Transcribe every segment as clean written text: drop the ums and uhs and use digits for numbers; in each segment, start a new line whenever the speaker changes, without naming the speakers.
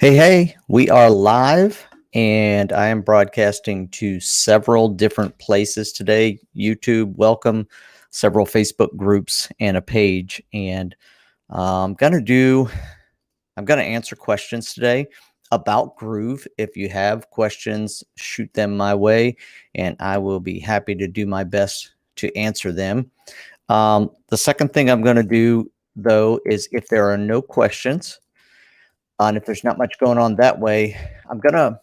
Hey, we are live and I am broadcasting to several different places today. YouTube, welcome, several Facebook groups and a page. And I'm going to answer questions today about Groove. If you have questions, shoot them my way and I will be happy to do my best to answer them. The second thing I'm going to do though is if there are no questions, and if there's not much going on that way, I'm gonna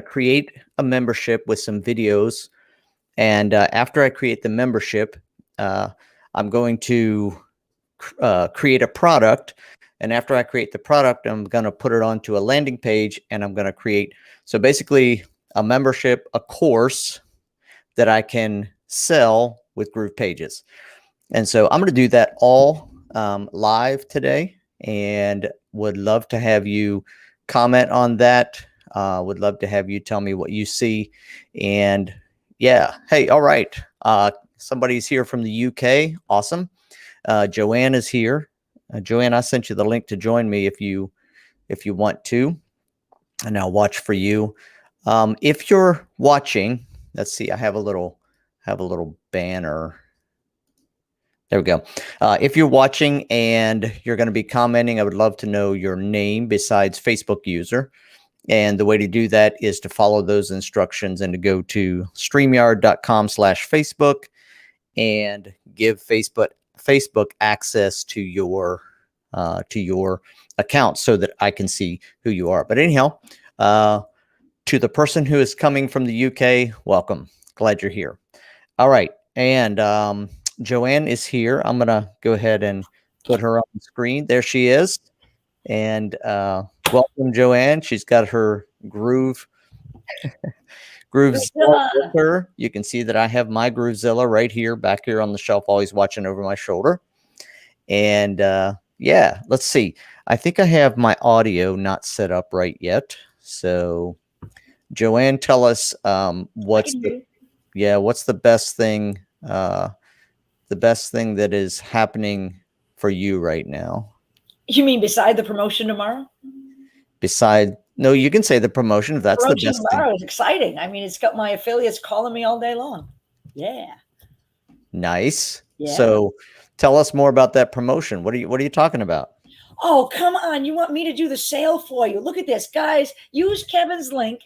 create a membership with some videos, and after I create the membership, uh, I'm going to create a product, and after I create the product, I'm gonna put it onto a landing page, and I'm gonna create basically a membership, a course that I can sell with Groove Pages, and so I'm gonna do that all live today, and would love to have you comment on that. Would love to have you tell me what you see. And yeah, hey, all right. Somebody's here from the UK. Awesome. Joanne is here. Joanne, I sent you the link to join me if you want to, and I'll watch for you. If you're watching, let's see. I have a little banner. There we go. If you're watching and you're going to be commenting, I would love to know your name besides Facebook user. And the way to do that is to follow those instructions and to go to StreamYard.com/Facebook and give Facebook access to your account so that I can see who you are. But anyhow, to the person who is coming from the UK, welcome. Glad you're here. All right. And Joanne is here. I'm going to go ahead and put her on the screen. There she is. And welcome, Joanne. She's got her Groovezilla with her. You can see that I have my Groovezilla right here, back here on the shelf, always watching over my shoulder. And yeah, let's see. I think I have my audio not set up right yet. So, Joanne, tell us what's the best thing that is happening for you right now?
You mean beside the promotion tomorrow?
No, you can say the promotion if that's
promotion
the best
tomorrow
thing.
is exciting. I mean, it's got my affiliates calling me all day long. Yeah.
Nice.
Yeah.
So tell us more about that promotion. What are you talking about?
Oh, come on. You want me to do the sale for you? Look at this, guys. Use Kevin's link.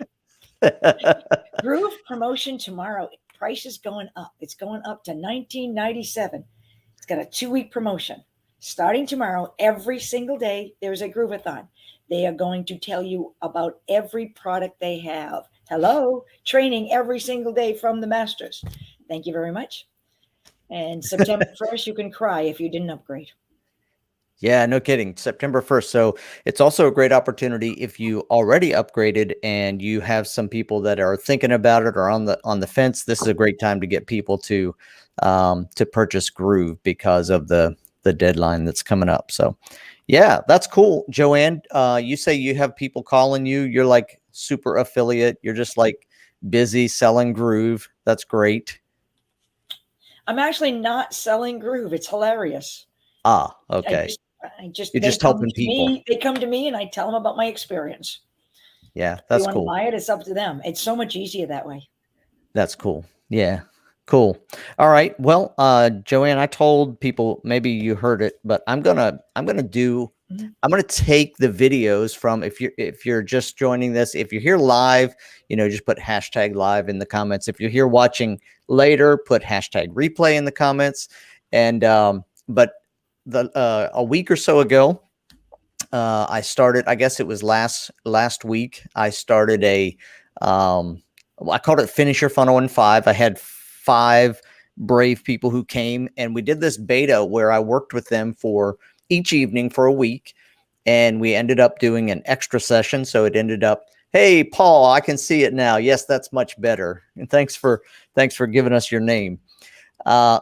Groove promotion tomorrow. Price is going up. It's going up to $19.97. It's got a 2-week promotion. Starting tomorrow, every single day, there's a Groovathon. They are going to tell you about every product they have. Hello, training every single day from the masters. Thank you very much. And September 1st, you can cry if you didn't upgrade.
Yeah, no kidding. September 1st. So it's also a great opportunity if you already upgraded and you have some people that are thinking about it or on the fence. This is a great time to get people to purchase Groove because of the deadline that's coming up. So yeah, that's cool. Joanne, you say you have people calling you. You're like super affiliate. You're just like busy selling Groove. That's great.
I'm actually not selling Groove. It's hilarious.
Ah, okay. You're just helping people.
They come to me and I tell them about my experience.
Yeah, that's cool.
If you want to buy it, it's up to them. It's so much easier that way.
That's cool. Yeah. Cool. All right. Well, Joanne, I told people, maybe you heard it, but I'm gonna take the videos from, if you're just joining this, if you're here live, just put #live in the comments. If you're here watching later, put #replay in the comments. And but a week or so ago, I started, I guess it was last week, I started I called it Finish Your Funnel in 5. I had 5 brave people who came, and we did this beta where I worked with them for each evening for a week, and we ended up doing an extra session. So it ended up, hey, Paul, I can see it now. Yes, that's much better. And thanks for giving us your name.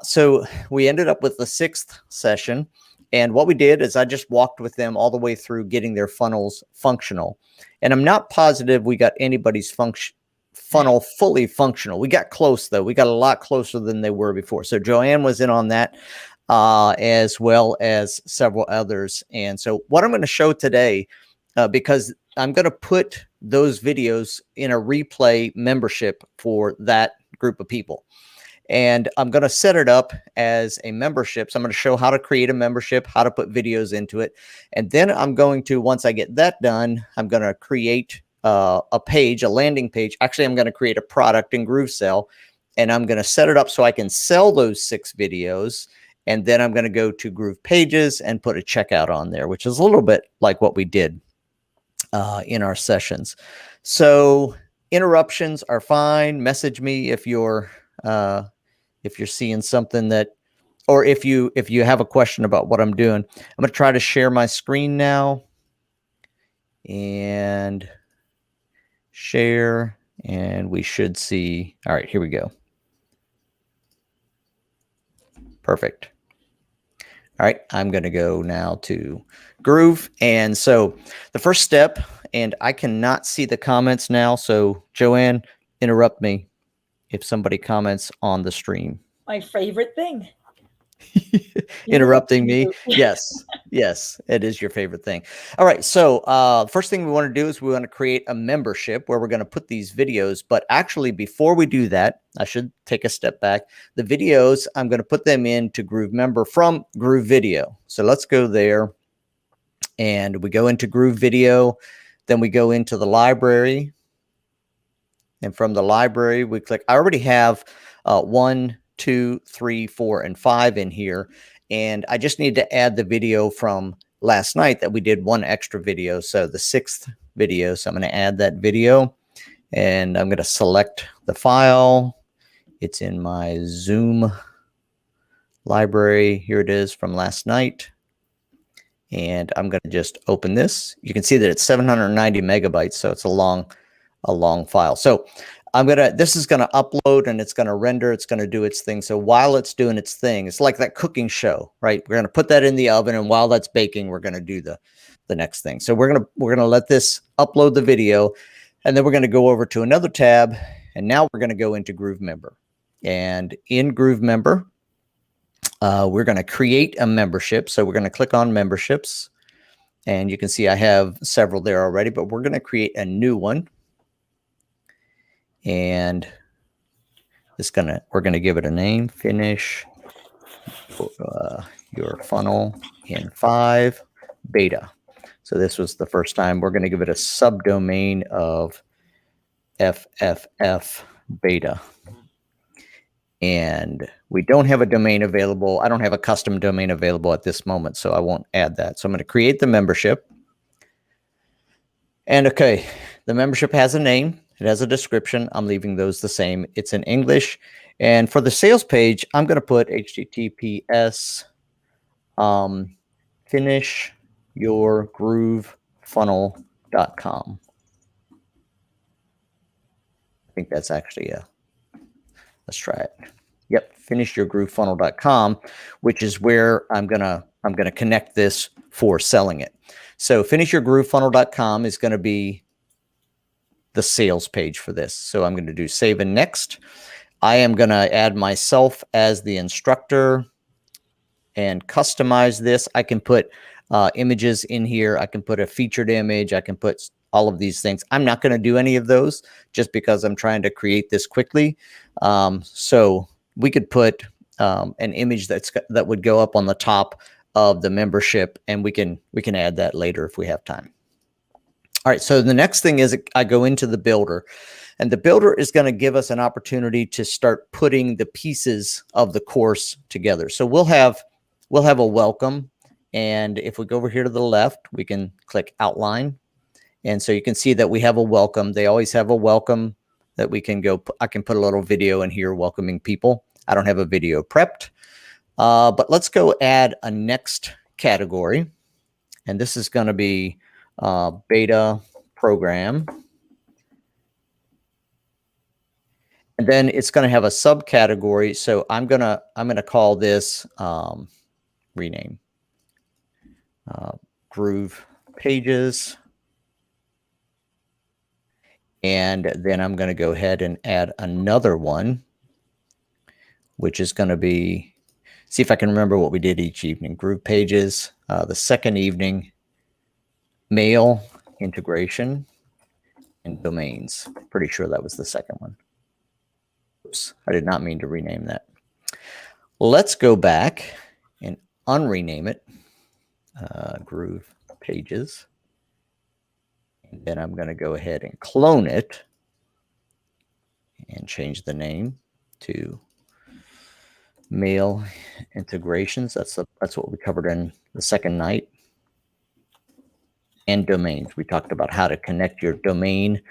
So we ended up with the 6th session. And what we did is I just walked with them all the way through getting their funnels functional. And I'm not positive we got anybody's funnel fully functional. We got close, though. We got a lot closer than they were before. So Joanne was in on that, as well as several others. And so what I'm going to show today, because to put those videos in a replay membership for that group of people. And I'm going to set it up as a membership. So I'm going to show how to create a membership, how to put videos into it. And then I'm going to, once I get that done, I'm going to create a page, a landing page. Actually, I'm going to create a product in GrooveSell, and I'm going to set it up so I can sell those 6 videos. And then I'm going to go to Groove Pages and put a checkout on there, which is a little bit like what we did in our sessions. So interruptions are fine. Message me if you're seeing something that, or if you have a question about what I'm doing. I'm going to try to share my screen now and share, and we should see. All right, here we go. Perfect. All right, I'm going to go now to Groove. And so the first step, and I cannot see the comments now. So Joanne, interrupt me if somebody comments on the stream.
My favorite thing.
Interrupting me. Yes. Yes, it is your favorite thing. All right. So first thing we want to do is we want to create a membership where we're going to put these videos. But actually, before we do that, I should take a step back. The videos, I'm going to put them into Groove Member from Groove Video. So let's go there. And we go into Groove Video. Then we go into the library. And from the library, we click. I already have 1, 2, 3, 4, and 5 in here. And I just need to add the video from last night that we did one extra video. So the 6th video. So I'm going to add that video, and I'm going to select the file. It's in my Zoom library. Here it is from last night. And I'm going to just open this. You can see that it's 790 megabytes. So it's a long file. So this is going to upload, and it's going to render. It's going to do its thing. So while it's doing its thing, it's like that cooking show, right? We're going to put that in the oven, and while that's baking, we're going to do the next thing. So we're going to let this upload the video, and then we're going to go over to another tab, and now we're going to go into Groove Member. And in Groove Member, we're going to create a membership. So we're going to click on memberships, and you can see I have several there already, but we're going to create a new one. And we're going to give it a name. Finish your funnel in 5 beta. So this was the first time. We're going to give it a subdomain of FFF beta. And we don't have a domain available. I don't have a custom domain available at this moment, so I won't add that. So I'm going to create the membership. And okay, the membership has a name. It has a description. I'm leaving those the same. It's in English. And for the sales page, I'm going to put HTTPS finishyourgroovefunnel.com. I think that's actually let's try it. Yep, finishyourgroovefunnel.com, which is where I'm gonna connect this for selling it. So finishyourgroovefunnel.com is going to be the sales page for this. So I'm going to do save and next. I am going to add myself as the instructor and customize this. I can put images in here. I can put a featured image. I can put all of these things. I'm not going to do any of those just because I'm trying to create this quickly. So we could put an image that would go up on the top of the membership, and we can add that later if we have time. All right, so the next thing is I go into the builder, and the builder is going to give us an opportunity to start putting the pieces of the course together. So we'll have a welcome, and if we go over here to the left, we can click outline, and so you can see that we have a welcome. They always have a welcome that we can go. I can put a little video in here welcoming people. I don't have a video prepped, but let's go add a next category, and this is going to be beta program. And then it's going to have a subcategory. So I'm going to call this rename Groove Pages. And then I'm going to go ahead and add another one, which is going to be, see if I can remember what we did each evening. Groove Pages, the second evening, mail integration and domains. Pretty sure that was the second one. Oops, I did not mean to rename that. Let's go back and unrename it. Groove Pages. And then I'm going to go ahead and clone it and change the name to Mail Integrations. That's what we covered in the second night. And domains. We talked about how to connect your domain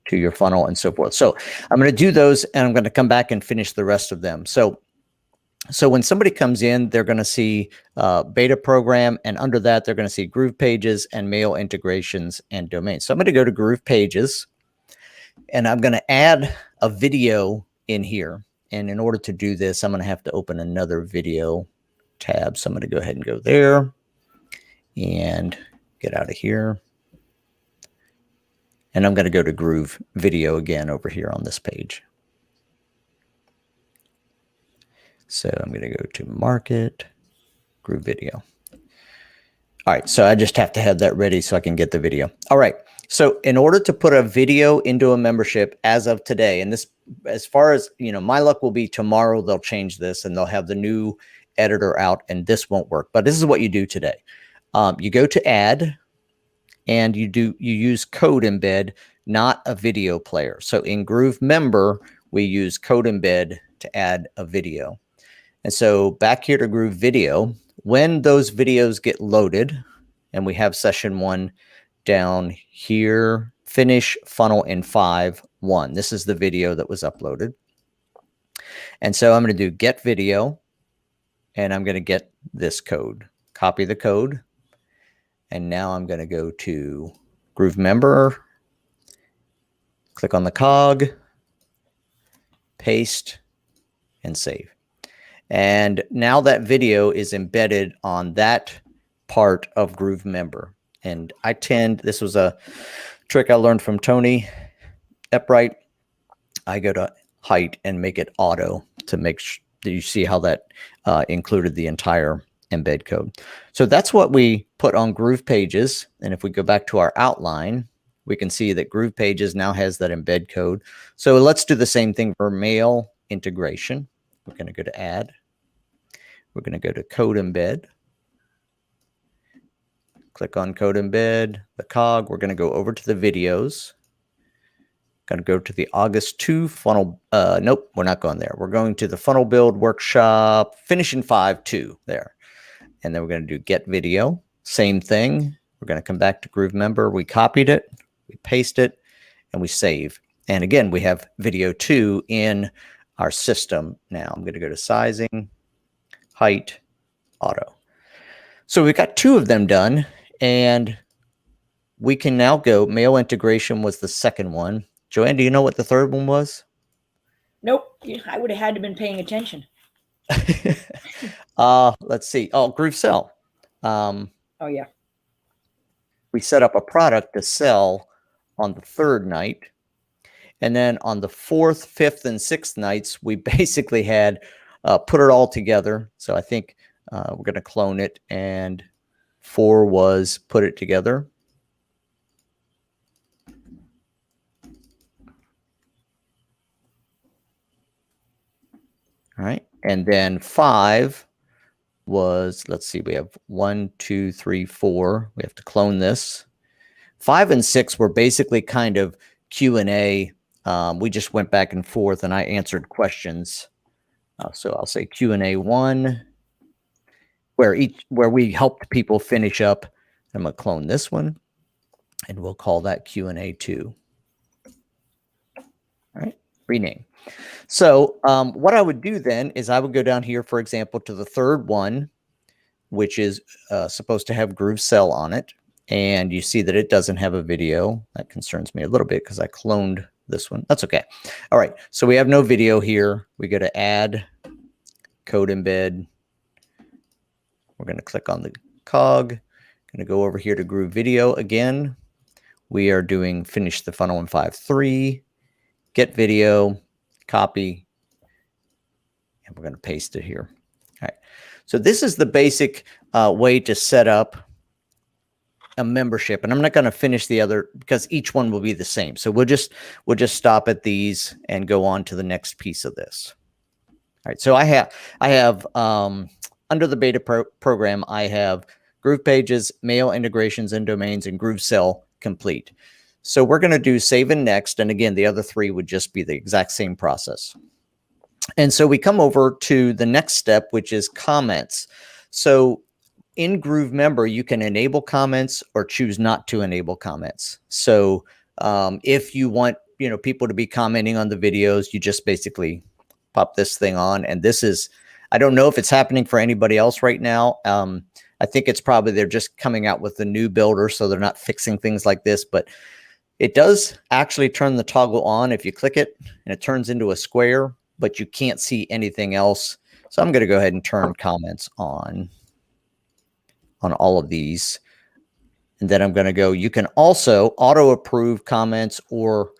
to your funnel and so forth. So I'm going to do those, and I'm going to come back and finish the rest of them. So when somebody comes in, they're going to see beta program, and under that, they're going to see Groove Pages and Mail Integrations and domains. So I'm going to go to Groove Pages, and I'm going to add a video in here. And in order to do this, I'm going to have to open another video tab. So I'm going to go ahead and go there and get out of here. And I'm going to go to Groove Video again over here on this page. So I'm going to go to Market, Groove Video. All right, so I just have to have that ready so I can get the video. All right, so in order to put a video into a membership as of today, and this, as far as, you know, my luck will be tomorrow they'll change this and they'll have the new editor out and this won't work. But this is what you do today. You go to Add, and you use Code Embed, not a video player. So in Groove Member, we use Code Embed to add a video. And so back here to Groove Video, when those videos get loaded, and we have session 1 down here, finish funnel in 5.1. This is the video that was uploaded. And so I'm going to do get video, and I'm going to get this code, copy the code. And now I'm going to go to Groove Member, click on the cog, paste, and save. And now that video is embedded on that part of Groove Member. And this was a trick I learned from Tony Eppright. I go to height and make it auto to make sure that you see how that included the entire embed code. So that's what we put on Groove Pages. And if we go back to our outline, we can see that Groove Pages now has that embed code. So let's do the same thing for Mail Integration. We're going to go to Add. We're going to go to Code Embed. Click on Code Embed, the cog. We're going to go over to the videos. Going to go to the August 2 funnel. Nope, we're not going there. We're going to the Funnel Build Workshop, finish in 5.2 there. And then we're going to do Get Video. Same thing. We're going to come back to Groove Member. We copied it, we paste it, and we save. And again, we have video 2 in our system. Now I'm going to go to Sizing, Height, Auto. So we've got 2 of them done, and we can now go. Mail Integration was the second one. Joanne, do you know what the third one was?
Nope. I would have had to been paying attention.
Let's see. Oh, Groove Sell.
Oh, yeah.
We set up a product to sell on the 3rd night. And then on the 4th, 5th, and 6th nights, we basically had put it all together. So I think we're going to clone it. And 4 was put it together. All right. And then 5 was, let's see, we have 1, 2, 3, 4. We have to clone this. 5 and 6 were basically kind of Q&A. We just went back and forth and I answered questions. So I'll say Q&A 1, where we helped people finish up. I'm going to clone this one and we'll call that Q&A 2. All right, rename. So what I would do then is I would go down here, for example, to the 3rd one, which is supposed to have Groove Sell on it. And you see that it doesn't have a video. That concerns me a little bit because I cloned this one. That's okay. All right. So we have no video here. We go to Add, Code Embed. We're going to click on the cog. Going to go over here to Groove Video again. We are doing Finish the Funnel in 5.3, Get Video, copy, and we're going to paste it here. All right. So this is the basic way to set up a membership, and I'm not going to finish the other because each one will be the same. So we'll just stop at these and go on to the next piece of this. All right. So I have under the beta program, I have Groove Pages, mail integrations and domains, and GrooveSell complete. So we're going to do save and next. And again, the other three would just be the exact same process. And so we come over to the next step, which is comments. So in Groove Member, you can enable comments or choose not to enable comments. So if you want, people to be commenting on the videos, you just basically pop this thing on. And this is, I don't know if it's happening for anybody else right now. I think it's probably they're just coming out with the new builder, so they're not fixing things like this, but it does actually turn the toggle on if you click it, and it turns into a square, but you can't see anything else. So I'm going to go ahead and turn comments on all of these. And then I'm going to go, you can also auto approve comments or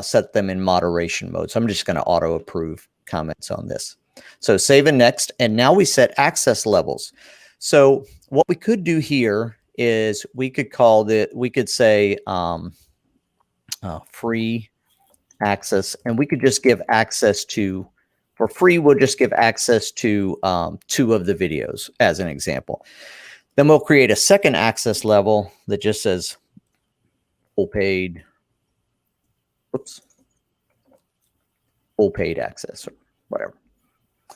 set them in moderation mode. So I'm just going to auto approve comments on this. So save and next. And now we set access levels. So what we could do here is we could say free access, and we could just give access to, for free, we'll just give access to 2 of the videos as an example. Then we'll create a second access level that just says full paid, full paid access or whatever.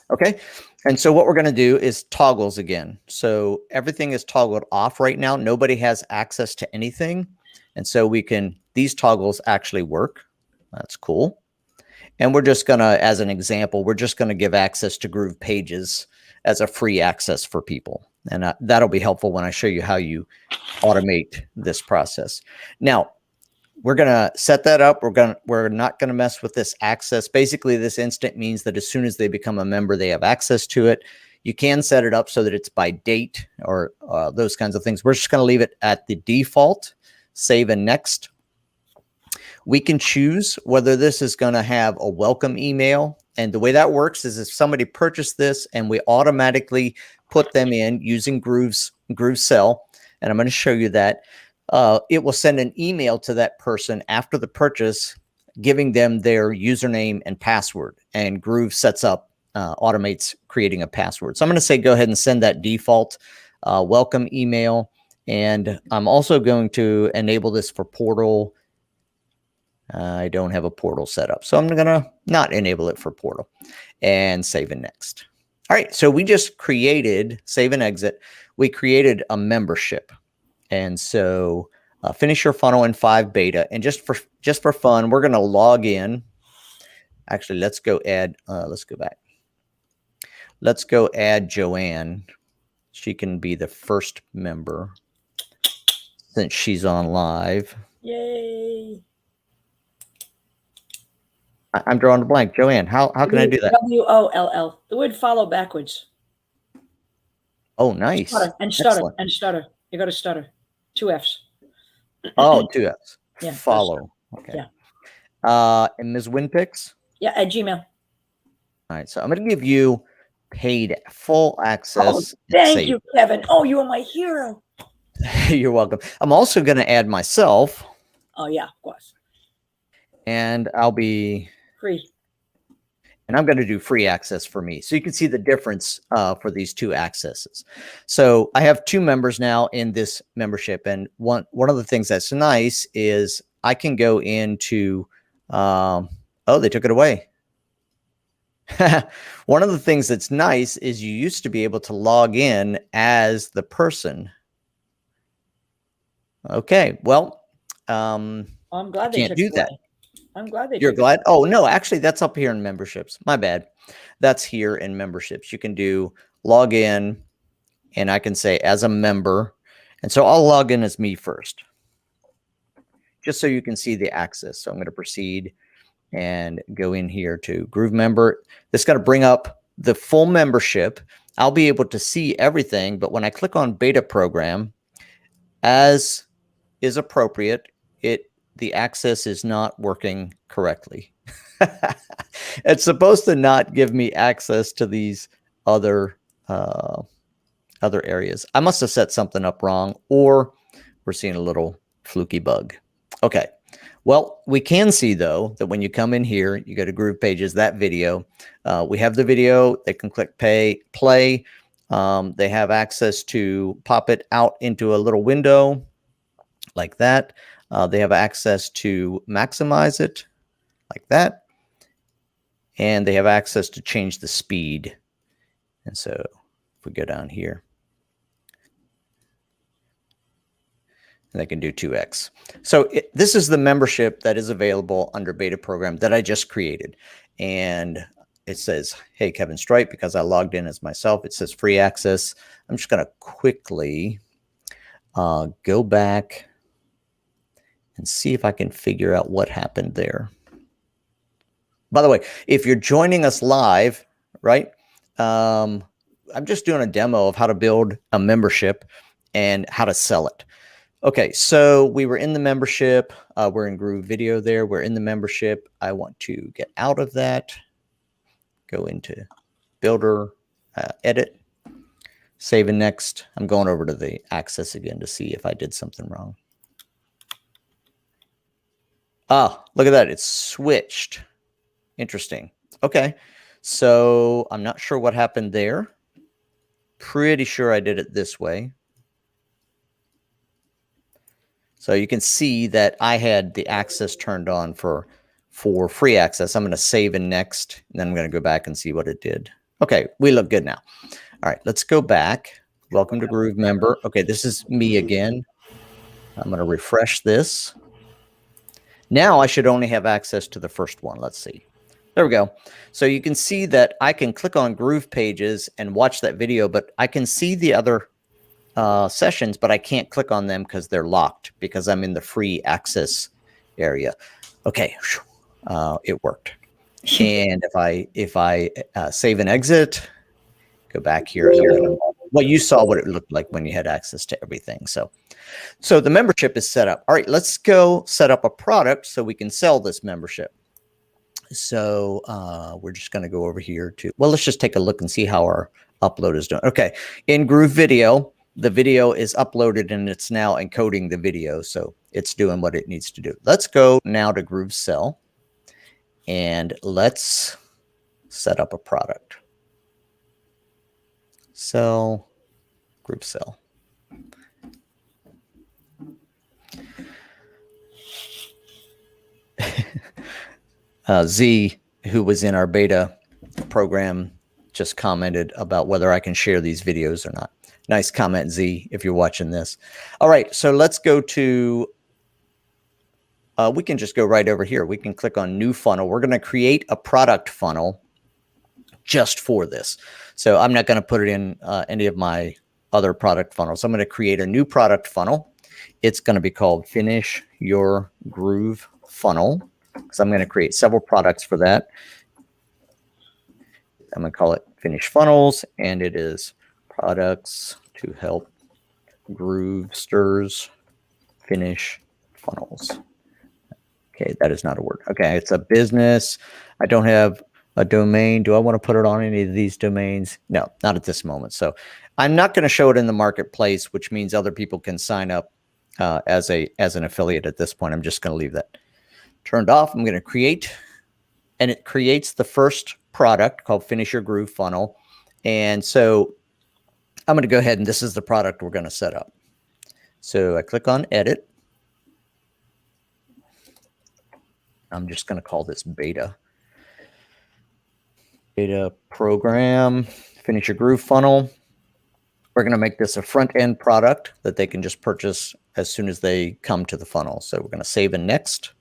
Okay. And so what we're going to do is toggles again. So everything is toggled off right now. Nobody has access to anything. And so these toggles actually work. That's cool. And we're just going to, as an example, we're just going to give access to Groove Pages as a free access for people. And that'll be helpful when I show you how you automate this process. Now, we're going to set that up. We're not going to mess with this access. Basically, this instant means that as soon as they become a member, they have access to it. You can set it up so that it's by date or those kinds of things. We're just going to leave it at the default, save and next. We can choose whether this is going to have a welcome email. And the way that works is if somebody purchased this and we automatically put them in using GrooveSell, and I'm going to show you that, it will send an email to that person after the purchase, giving them their username and password. And Groove sets up, automates creating a password. So I'm going to say, go ahead and send that default welcome email. And I'm also going to enable this for portal. I don't have a portal set up, so I'm going to not enable it for portal, and save and next. All right. So we just created, save and exit. We created a membership. And so finish your funnel in 5 beta. And just for fun, we're going to log in. Actually, let's go add, let's go back. Let's go add Joanne. She can be the first member since she's on live.
Yay.
I'm drawing a blank. Joanne, how can I do that?
WOLL. The word follow backwards.
Oh, nice.
Stutter and stutter. Excellent. And stutter. You got to stutter. 2 F's.
Oh, 2 F's.
Yeah.
Follow. Okay.
Yeah.
And Ms. Winpix?
Yeah, at Gmail.
All right. So I'm going to give you paid full access.
Oh, thank you, Kevin. Oh, you are my hero.
You're welcome. I'm also going to add myself.
Oh, yeah, of course.
And I'll be
free.
And I'm going to do free access for me. So you can see the difference for these 2 accesses. So I have 2 members now in this membership. And one of the things that's nice is I can go into, oh, they took it away. One of the things that's nice is you used to be able to log in as the person. Okay, well,
I'm glad they
can't do that.
I'm glad they.
You're glad? Oh, no, actually, that's up here in memberships. My bad. That's here in memberships. You can do log in, and I can say as a member. And so I'll log in as me first, just so you can see the access. So I'm going to proceed and go in here to Groove Member. This is going to bring up the full membership. I'll be able to see everything, but when I click on Beta Program, as is appropriate, the access is not working correctly. It's supposed to not give me access to these other areas. I must have set something up wrong, or we're seeing a little fluky bug. Okay. Well, we can see though that when you come in here, you go to Groove Pages, that video, we have the video. They can click play. They have access to pop it out into a little window like that. They have access to maximize it like that. And they have access to change the speed. And so if we go down here, they can do 2x. So this is the membership that is available under beta program that I just created. And it says, hey, Kevin Stripe, because I logged in as myself, it says free access. I'm just going to quickly go back and see if I can figure out what happened there. By the way, if you're joining us live, right, I'm just doing a demo of how to build a membership and how to sell it. Okay, so we were in the membership. We're in Groove Video there. We're in the membership. I want to get out of that. Go into Builder, Edit, Save and Next. I'm going over to the Access again to see if I did something wrong. Ah, look at that. It's switched. Interesting. Okay, so I'm not sure what happened there. Pretty sure I did it this way. So you can see that I had the access turned on for free access. I'm going to save and next, and then I'm going to go back and see what it did. Okay, we look good now. All right, let's go back. Welcome to Groove Member. Okay, this is me again. I'm going to refresh this. Now I should only have access to the first one. Let's see. There we go. So you can see that I can click on Groove Pages and watch that video, but I can see the other sessions, but I can't click on them because they're locked because I'm in the free access area. Okay, it worked. And if I save and exit, go back here. Well, you saw what it looked like when you had access to everything. So the membership is set up. All right, let's go set up a product so we can sell this membership. So we're just going to go over here to, well, let's just take a look and see how our upload is doing. Okay, in Groove Video, the video is uploaded and it's now encoding the video. So it's doing what it needs to do. Let's go now to Groove Sell and let's set up a product. Sell, Groove Sell. Z, who was in our beta program, just commented about whether I can share these videos or not. Nice comment, Z, if you're watching this. All right, so let's go to, we can just go right over here. We can click on New Funnel. We're going to create a product funnel just for this. So I'm not going to put it in any of my other product funnels. I'm going to create a new product funnel. It's going to be called Finish Your Groove Funnel, because I'm going to create several products for that. I'm going to call it Finish Funnels, and it is products to help Groovesters finish funnels. Okay, that is not a word. Okay, it's a business. I don't have a domain. Do I want to put it on any of these domains? No, not at this moment. So I'm not going to show it in the marketplace, which means other people can sign up as an affiliate at this point. I'm just going to leave that turned off. I'm going to create, and it creates the first product called Finish Your Groove Funnel. And so I'm going to go ahead, and this is the product we're going to set up. So I click on Edit. I'm just going to call this Beta. Beta Program, Finish Your Groove Funnel. We're going to make this a front-end product that they can just purchase as soon as they come to the funnel. So we're going to save and next.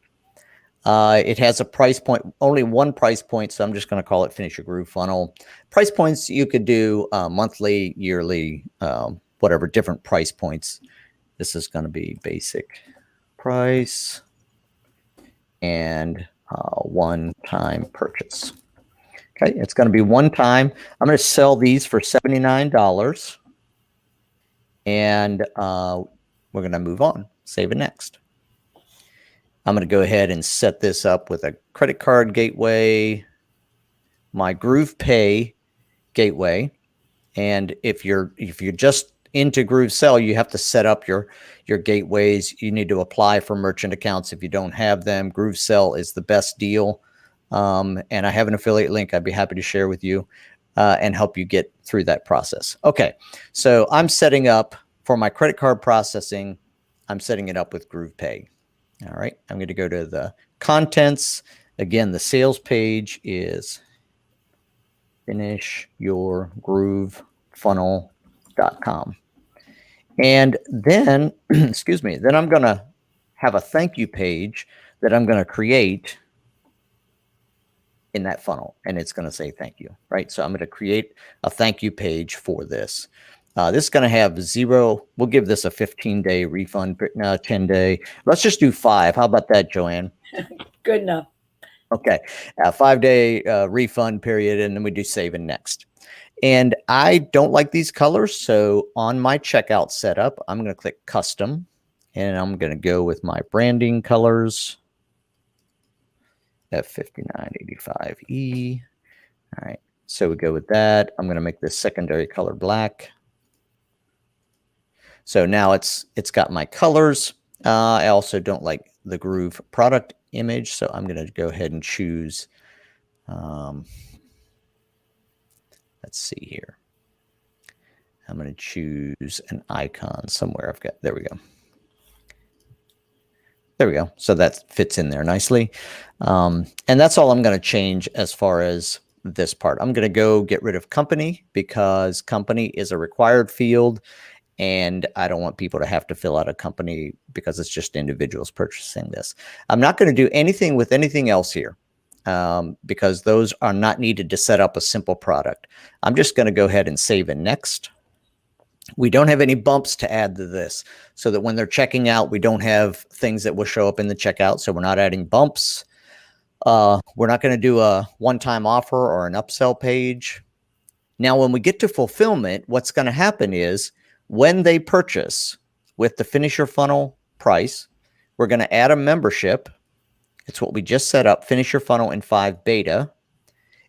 It has a price point, only one price point, so I'm just going to call it Finish Your Groove Funnel. Price points, you could do monthly, yearly, whatever, different price points. This is going to be basic price and one-time purchase. Okay, it's going to be one time. I'm going to sell these for $79, and we're going to move on. Save and next. I'm going to go ahead and set this up with a credit card gateway, my Groove Pay gateway, and if you're just into GrooveSell, you have to set up your gateways. You need to apply for merchant accounts if you don't have them. GrooveSell is the best deal. And I have an affiliate link I'd be happy to share with you and help you get through that process. Okay, so I'm setting up for my credit card processing. I'm setting it up with GroovePay. All right, I'm going to go to the contents. Again, the sales page is finishyourgroovefunnel.com. And then, excuse me, then I'm going to have a thank you page that I'm going to create in that funnel. And it's going to say thank you, right? So I'm going to create a thank you page for this. This is going to have 0. We'll give this a 15-day refund, 10-day. Let's just do 5. How about that, Joanne?
Good enough.
Okay, 5-day refund period, and then we do save and next. And I don't like these colors, so on my checkout setup, I'm going to click custom, and I'm going to go with my branding colors, F5985E. All right, so we go with that. I'm going to make this secondary color black. So now it's got my colors. I also don't like the Groove product image, so I'm going to go ahead and choose. Let's see here. I'm going to choose an icon somewhere. There we go. There we go. So that fits in there nicely. And that's all I'm going to change as far as this part. I'm going to go get rid of company because company is a required field. And I don't want people to have to fill out a company because it's just individuals purchasing this. I'm not going to do anything with anything else here because those are not needed to set up a simple product. I'm just going to go ahead and save and next. We don't have any bumps to add to this so that when they're checking out, we don't have things that will show up in the checkout. So we're not adding bumps. We're not going to do a one-time offer or an upsell page. Now, when we get to fulfillment, what's going to happen is when they purchase with the Finish Your Funnel price, we're going to add a membership. It's what we just set up, Finish Your Funnel in 5 beta,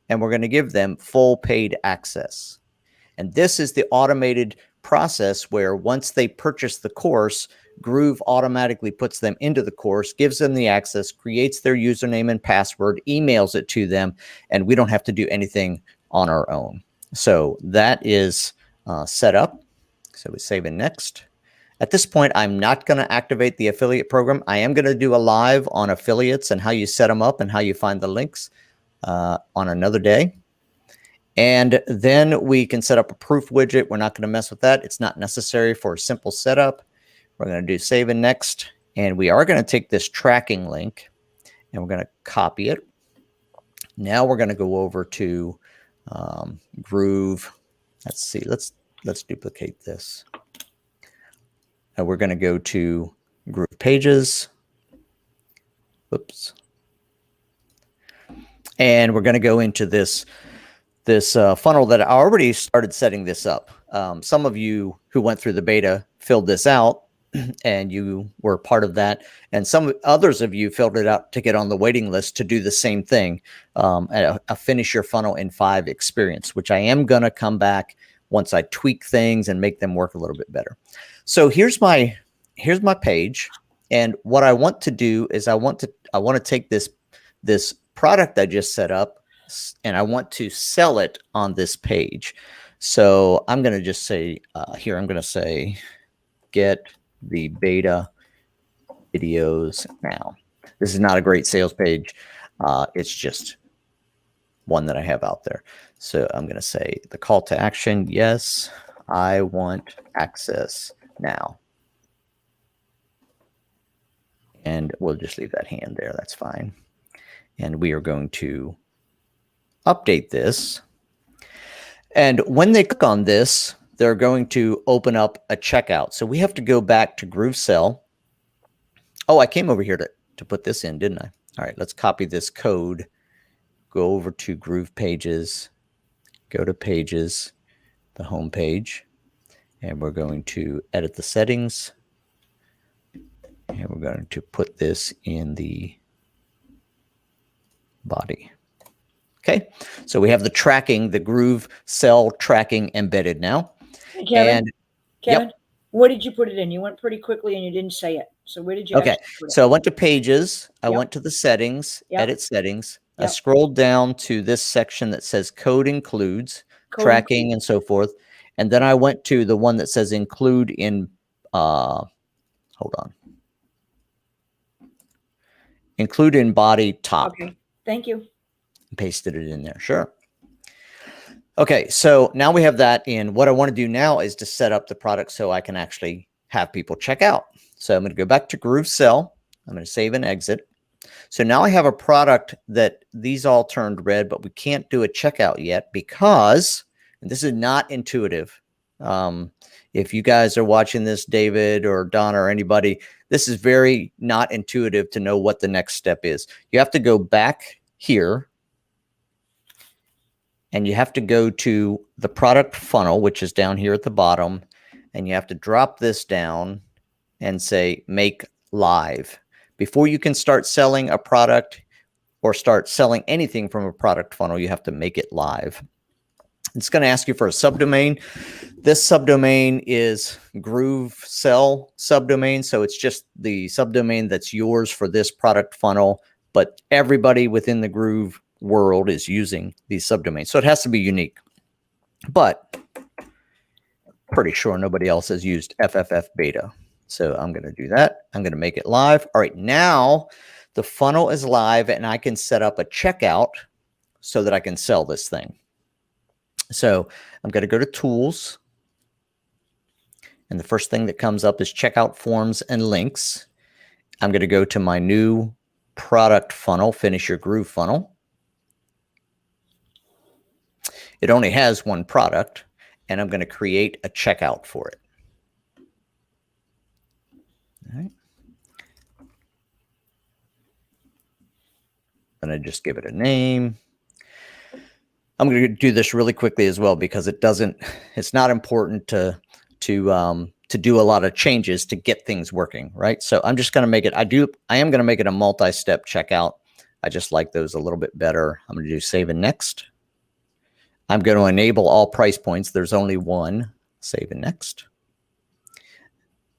and we're going to give them full paid access. And this is the automated process where once they purchase the course, Groove automatically puts them into the course, gives them the access, creates their username and password, emails it to them, and we don't have to do anything on our own. So that is set up. So we save and next. At this point, I'm not going to activate the affiliate program. I am going to do a live on affiliates and how you set them up and how you find the links on another day. And then we can set up a proof widget. We're not going to mess with that. It's not necessary for a simple setup. We're going to do save and next. And we are going to take this tracking link and we're going to copy it. Now we're going to go over to Groove. Let's see. Let's duplicate this. And we're going to go to Groove Pages. Whoops. And we're going to go into this funnel that I already started setting this up. Some of you who went through the beta filled this out and you were part of that. And some others of you filled it out to get on the waiting list to do the same thing, a Finish Your Funnel in 5 experience, which I am going to come back once I tweak things and make them work a little bit better. So here's my page. And what I want to do is I want to take this product I just set up and I want to sell it on this page. So I'm going to just say here, I'm going to say, get the beta videos now. This is not a great sales page. It's just one that I have out there. So I'm going to say the call to action. Yes, I want access now. And we'll just leave that hand there. That's fine. And we are going to update this. And when they click on this, they're going to open up a checkout. So we have to go back to GrooveSell. Oh, I came over here to put this in, didn't I? All right, let's copy this code. Go over to Groove Pages, go to Pages, the home page, and we're going to edit the settings. And we're going to put this in the body. Okay, so we have the tracking, the GrooveSell tracking embedded now.
Hey, Kevin,
and
Kevin, where did you put it in? You went pretty quickly and you didn't say it. So where did you
Okay.
actually put it?
So I went to pages. I
Yep.
went to the settings,
Yep.
edit settings. I
Yep.
scrolled down to this section that says code includes,
Code
tracking, and so forth. And then I went to the one that says include in, hold on. Include in body top.
Okay. Thank you.
Pasted it in there. Sure. Okay. So now we have that in. What I want to do now is to set up the product so I can actually have people check out. So I'm going to go back to GrooveSell. I'm going to save and exit. So now I have a product that these all turned red, but we can't do a checkout yet because, and this is not intuitive. If you guys are watching this, David or Donna or anybody, this is very not intuitive to know what the next step is. You have to go back here and you have to go to the product funnel, which is down here at the bottom, and you have to drop this down and say make live. Before you can start selling a product or start selling anything from a product funnel, you have to make it live. It's going to ask you for a subdomain. This subdomain is GrooveSell subdomain. So it's just the subdomain that's yours for this product funnel, but everybody within the Groove world is using these subdomains. So it has to be unique, but pretty sure nobody else has used FFF beta. So I'm going to do that. I'm going to make it live. All right. Now the funnel is live and I can set up a checkout so that I can sell this thing. So I'm going to go to tools. And the first thing that comes up is checkout forms and links. I'm going to go to my new product funnel, finish your Groove funnel. It only has one product and I'm going to create a checkout for it. All right. I'm going to just give it a name. I'm going to do this really quickly as well because it's not important to do a lot of changes to get things working, right? So I'm just going to make it, I am going to make it a multi-step checkout. I just like those a little bit better. I'm going to do save and next. I'm going to enable all price points. There's only one. Save and next.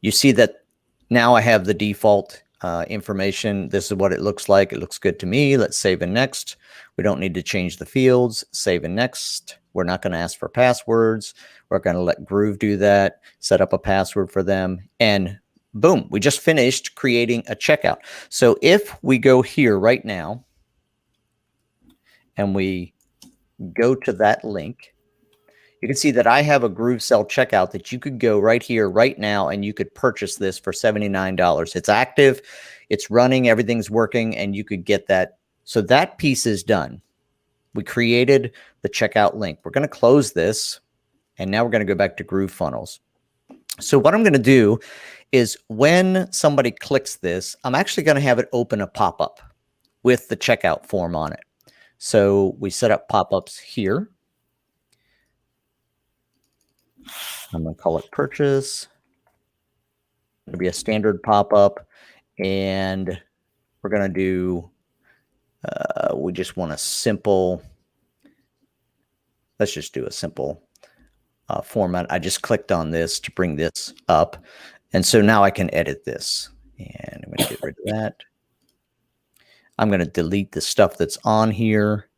You see that now I have the default information. This is what it looks like. It looks good to me. Let's save and next. We don't need to change the fields. Save and next. We're not going to ask for passwords. We're going to let Groove do that, set up a password for them, and boom, we just finished creating a checkout. So if we go here right now and we go to that link, you can see that I have a GrooveSell checkout that you could go right here, right now, and you could purchase this for $79. It's active, it's running, everything's working, and you could get that. So that piece is done. We created the checkout link. We're going to close this, and now we're going to go back to Groove Funnels. So what I'm going to do is when somebody clicks this, I'm actually going to have it open a pop-up with the checkout form on it. So we set up pop-ups here. I'm going to call it purchase. It'll be a standard pop-up, and we're going to do, we just want a simple, let's just do a simple format. I just clicked on this to bring this up. And so now I can edit this, and I'm going to get rid of that. I'm going to delete the stuff that's on here,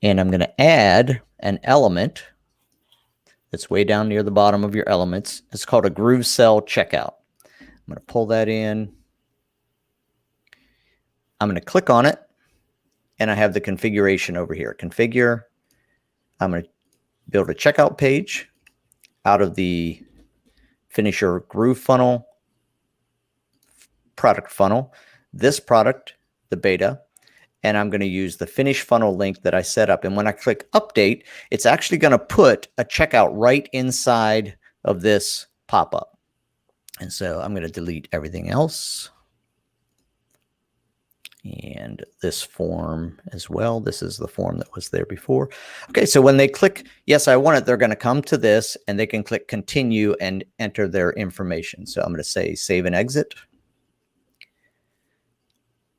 and I'm going to add an element that's way down near the bottom of your elements. It's called a GrooveSell checkout. I'm going to pull that in. I'm going to click on it, and I have the configuration over here. Configure. I'm going to build a checkout page out of the Finish Your Groove funnel, product funnel, this product, the beta, and I'm going to use the finish funnel link that I set up. And when I click update, it's actually going to put a checkout right inside of this pop-up. And so I'm going to delete everything else. And this form as well. This is the form that was there before. Okay, so when they click, yes, I want it, they're going to come to this and they can click continue and enter their information. So I'm going to say save and exit.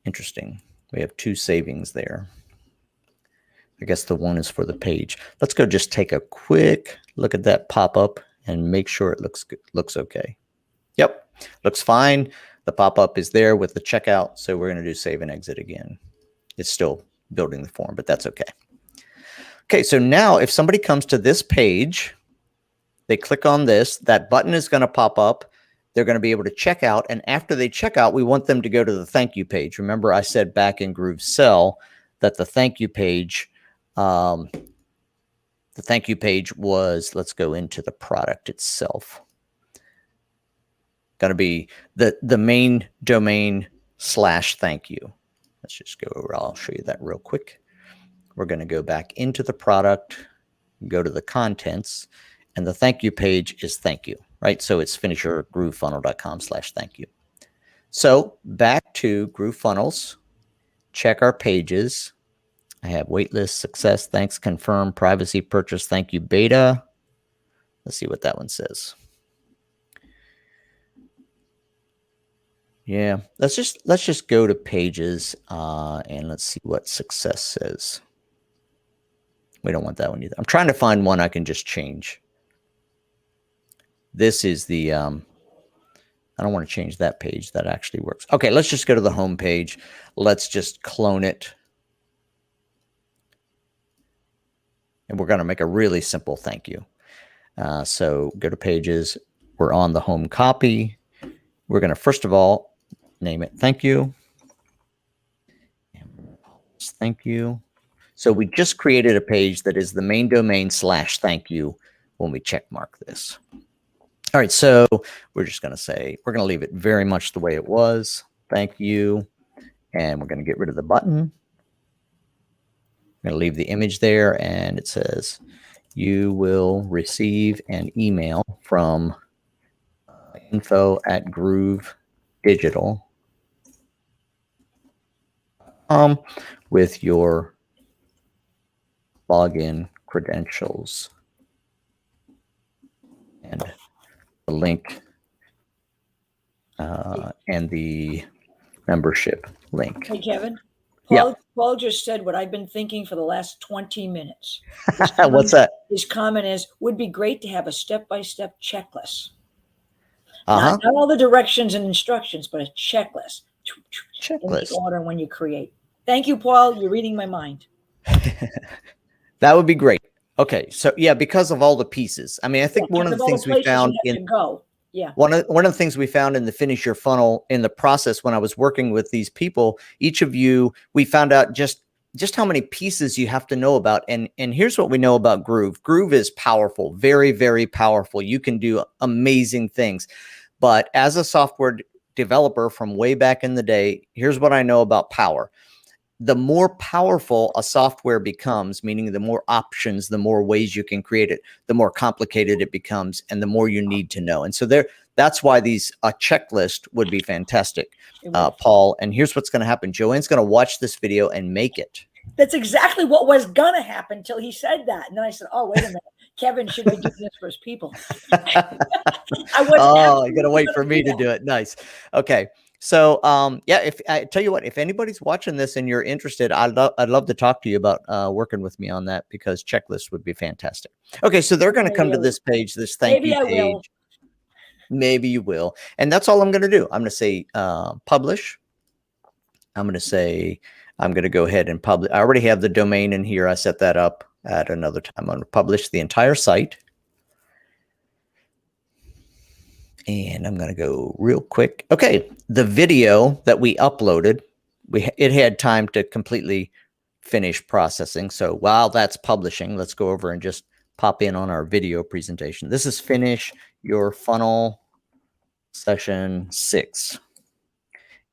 Interesting. We have two savings there. I guess the one is for the page. Let's go just take a quick look at that pop-up and make sure it looks good, looks okay. Yep, looks fine. The pop-up is there with the checkout. So we're going to do save and exit again. It's still building the form, but that's okay. Okay, so now if somebody comes to this page, they click on this, that button is going to pop up. They're going to be able to check out. And after they check out, we want them to go to the thank you page. Remember, I said back in Groove Sell that the thank you page, was, let's go into the product itself. Going to be the main domain /thank you. Let's just go over. I'll show you that real quick. We're going to go back into the product, go to the contents, and the thank you page is thank you, right? So it's finishergroovefunnel.com/thank you. So back to GrooveFunnels, check our pages. I have waitlist, success, thanks, confirm, privacy, purchase, thank you, beta. Let's see what that one says. Yeah, let's just go to pages and let's see what success says. We don't want that one either. I'm trying to find one I can just change. This is the, I don't want to change that page. That actually works. Okay, let's just go to the home page. Let's just clone it. And we're going to make a really simple thank you. So go to pages. We're on the home copy. We're going to, first of all, name it thank you. Thank you. So we just created a page that is the main domain /thank you when we check mark this. All right, so we're just going to say, we're going to leave it very much the way it was. Thank you. And we're going to get rid of the button. I'm going to leave the image there, and it says, you will receive an email from info@groovedigital.com with your login credentials and the link and the membership link.
Hey, Kevin.
Yeah.
Paul just said what I've been thinking for the last 20 minutes.
What's that?
His comment is, would be great to have a step-by-step checklist.
Uh-huh.
Not all the directions and instructions, but a checklist.
Checklist.
In order when you create. Thank you, Paul. You're reading my mind.
That would be great. Okay, so yeah, because of all the pieces. I mean, I think one of the things we found in one of the things we found in the Finish Your Funnel in the process when I was working with these people, each of you, we found out just how many pieces you have to know about. And here's what we know about Groove. Groove is powerful, very, very powerful. You can do amazing things. But as a software developer from way back in the day, here's what I know about power. The more powerful a software becomes, meaning the more options, the more ways you can create it, the more complicated it becomes, and the more you need to know. And so that's why a checklist would be fantastic, Paul. And here's what's going to happen. Joanne's going to watch this video and make it.
That's exactly what was going to happen until he said that. And then I said, oh, wait a minute. Kevin should be doing this for his people.
You got to wait for me to do it. Nice. Okay. So, yeah, if I tell you what, if anybody's watching this and you're interested, I'd love to talk to you about working with me on that, because checklists would be fantastic. Okay, so they're going to come to this page, this thank you page. Maybe you will. And that's all I'm going to do. I'm going to say publish. I'm going to say I'm going to go ahead and publish. I already have the domain in here. I set that up at another time. I'm going to publish the entire site. And I'm going to go real quick. Okay, the video that we uploaded, it had time to completely finish processing. So while that's publishing, let's go over and just pop in on our video presentation. This is Finish Your Funnel session 6.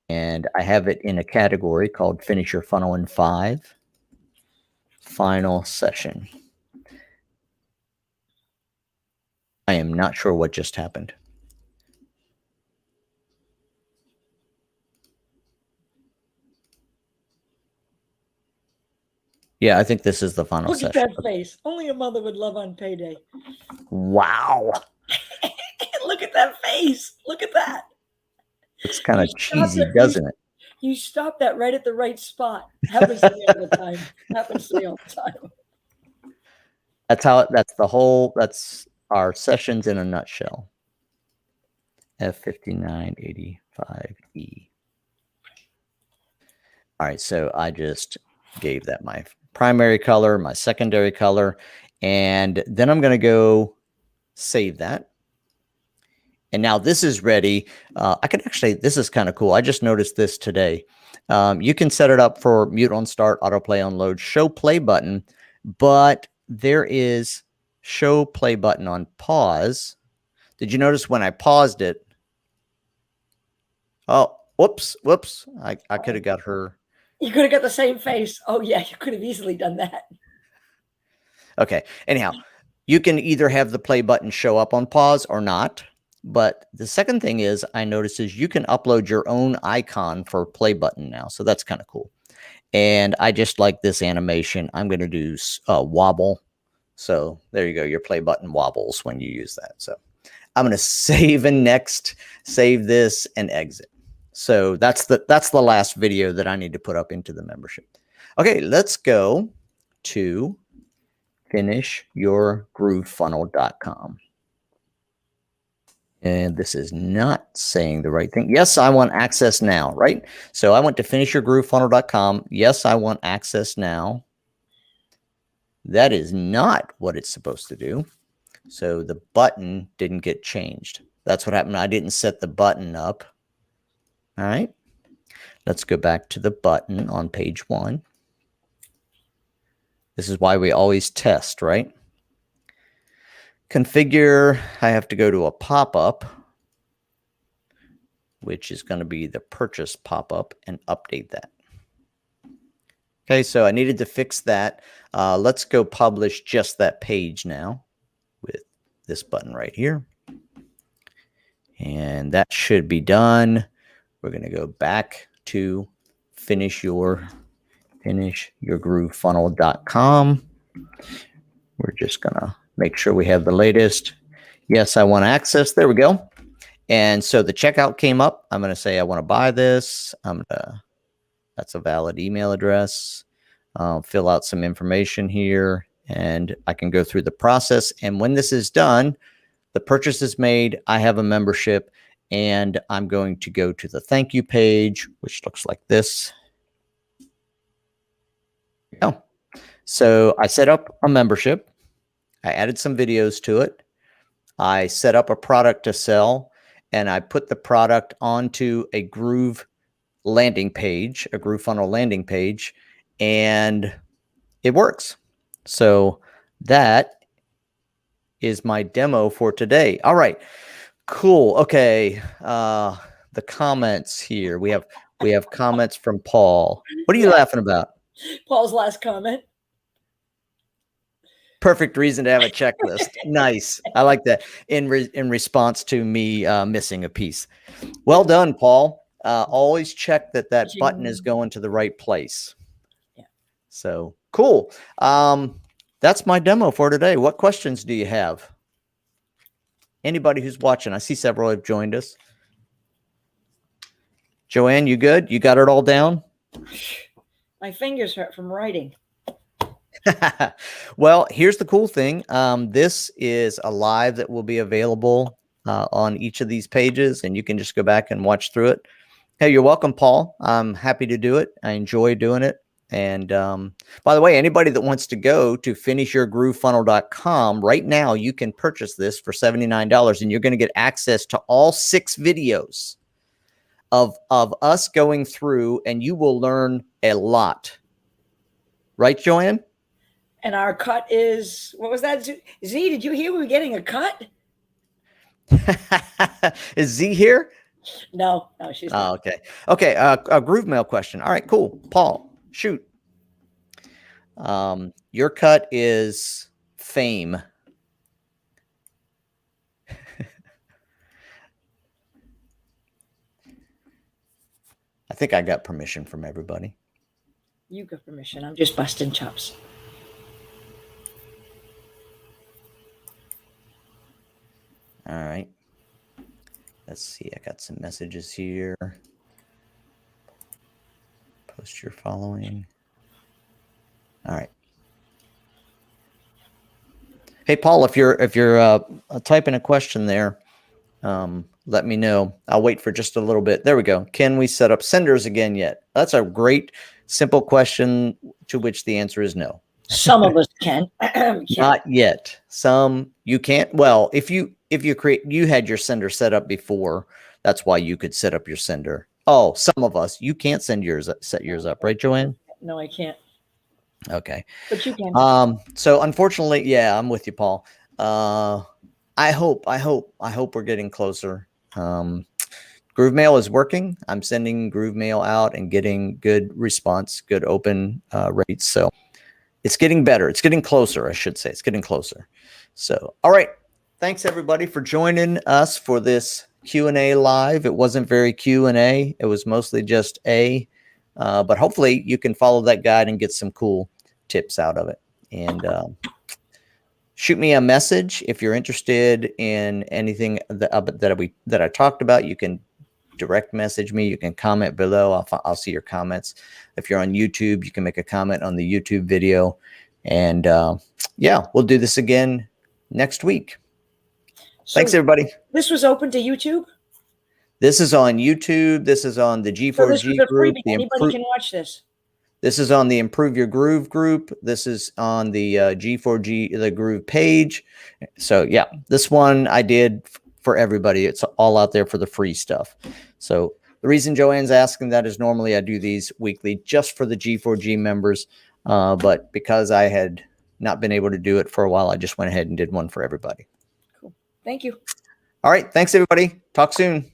And I have it in a category called Finish Your Funnel in 5, final session. I am not sure what just happened. Yeah, I think this is the final session.
Look at that face. Only a mother would love on payday.
Wow.
Look at that face. Look at that.
It's kind of cheesy, doesn't it?
You stopped that right at the right spot. Happens to me all the time. Happens to me all the time.
That's our sessions in a nutshell. F5985E. All right, so I just gave that my primary color, my secondary color, and then I'm going to go save that. And now this is ready. I can actually, this is kind of cool. I just noticed this today. You can set it up for mute on start, autoplay on load, show play button, but there is show play button on pause. Did you notice when I paused it? Oh, whoops. I could have got her.
You could have got the same face. Oh, yeah, you could have easily done that.
Okay. Anyhow, you can either have the play button show up on pause or not. But the second thing is I noticed is you can upload your own icon for play button now. So that's kind of cool. And I just like this animation. I'm going to do wobble. So there you go. Your play button wobbles when you use that. So I'm going to save and next, save this and exit. So that's the last video that I need to put up into the membership. Okay, let's go to finishyourgroovefunnel.com. And this is not saying the right thing. Yes, I want access now, right? So I went to finishyourgroovefunnel.com. Yes, I want access now. That is not what it's supposed to do. So the button didn't get changed. That's what happened. I didn't set the button up. All right. Let's go back to the button on page 1. This is why we always test, right? Configure, I have to go to a pop-up, which is going to be the purchase pop-up, and update that. Okay, so I needed to fix that. Let's go publish just that page now with this button right here. And that should be done. We're going to go back to finishyourgroovefunnel.com. We're just going to make sure we have the latest. Yes, I want access. There we go. And so the checkout came up. I'm going to say I want to buy this. That's a valid email address. Fill out some information here, and I can go through the process. And when this is done, the purchase is made. I have a membership, and I'm going to go to the thank you page, which looks like this. Oh, so I set up a membership. I added some videos to it. I set up a product to sell, and I put the product onto a Groove landing page, a GrooveFunnel landing page, and it works. So that is my demo for today. All right, cool. Okay, the comments here. We have comments from Paul. What are you laughing about?
Paul's last comment.
Perfect reason to have a checklist. Nice. I like that. In response to me missing a piece. Well done, Paul. Always check that button is going to the right place. Yeah. So cool. That's my demo for today. What questions do you have? Anybody who's watching? I see several have joined us. Joanne, you good? You got it all down?
My fingers hurt from writing.
Well, here's the cool thing. This is a live that will be available on each of these pages, and you can just go back and watch through it. Hey, you're welcome, Paul. I'm happy to do it. I enjoy doing it. And by the way, anybody that wants to go to finishyourgroovefunnel.com right now, you can purchase this for $79, and you're going to get access to all 6 videos of us going through, and you will learn a lot. Right, Joanne?
And our cut is, what was that? Z, did you hear we were getting a cut?
Is Z here?
No, she's not.
Oh, okay. Okay, a Groove Mail question. All right, cool. Paul, shoot. Your cut is fame. I think I got permission from everybody.
You got permission. I'm just busting chops.
All right. Let's see. I got some messages here. Post your following. All right. Hey, Paul, if you're typing a question there, let me know. I'll wait for just a little bit. There we go. Can we set up senders again yet? That's a great, simple question to which the answer is no.
Some of us can.
Not yet. Some you can't. Well, if you had your sender set up before, that's why you could set up your sender. Oh, some of us, you can't set yours up, right, Joanne?
No, I can't.
Okay.
But you can.
So unfortunately, yeah, I'm with you, Paul. I hope we're getting closer. Groove Mail is working. I'm sending Groove Mail out and getting good response, good open rates. So it's getting better. It's getting closer, I should say. It's getting closer. So, all right. Thanks everybody for joining us for this Q&A live. It wasn't very Q&A. It was mostly just but hopefully you can follow that guide and get some cool tips out of it. And shoot me a message if you're interested in anything that I talked about. You can direct message me. You can comment below. I'll see your comments. If you're on YouTube, you can make a comment on the YouTube video. And yeah, we'll do this again next week. So thanks, everybody.
This was open to YouTube?
This is on YouTube. This is on the G4G group.
Anybody can watch this.
This is on the Improve Your Groove group. This is on the G4G, the Groove page. So yeah, this one I did for everybody. It's all out there for the free stuff. So the reason Joanne's asking that is normally I do these weekly just for the G4G members. But because I had not been able to do it for a while, I just went ahead and did one for everybody.
Cool. Thank you.
All right. Thanks, everybody. Talk soon.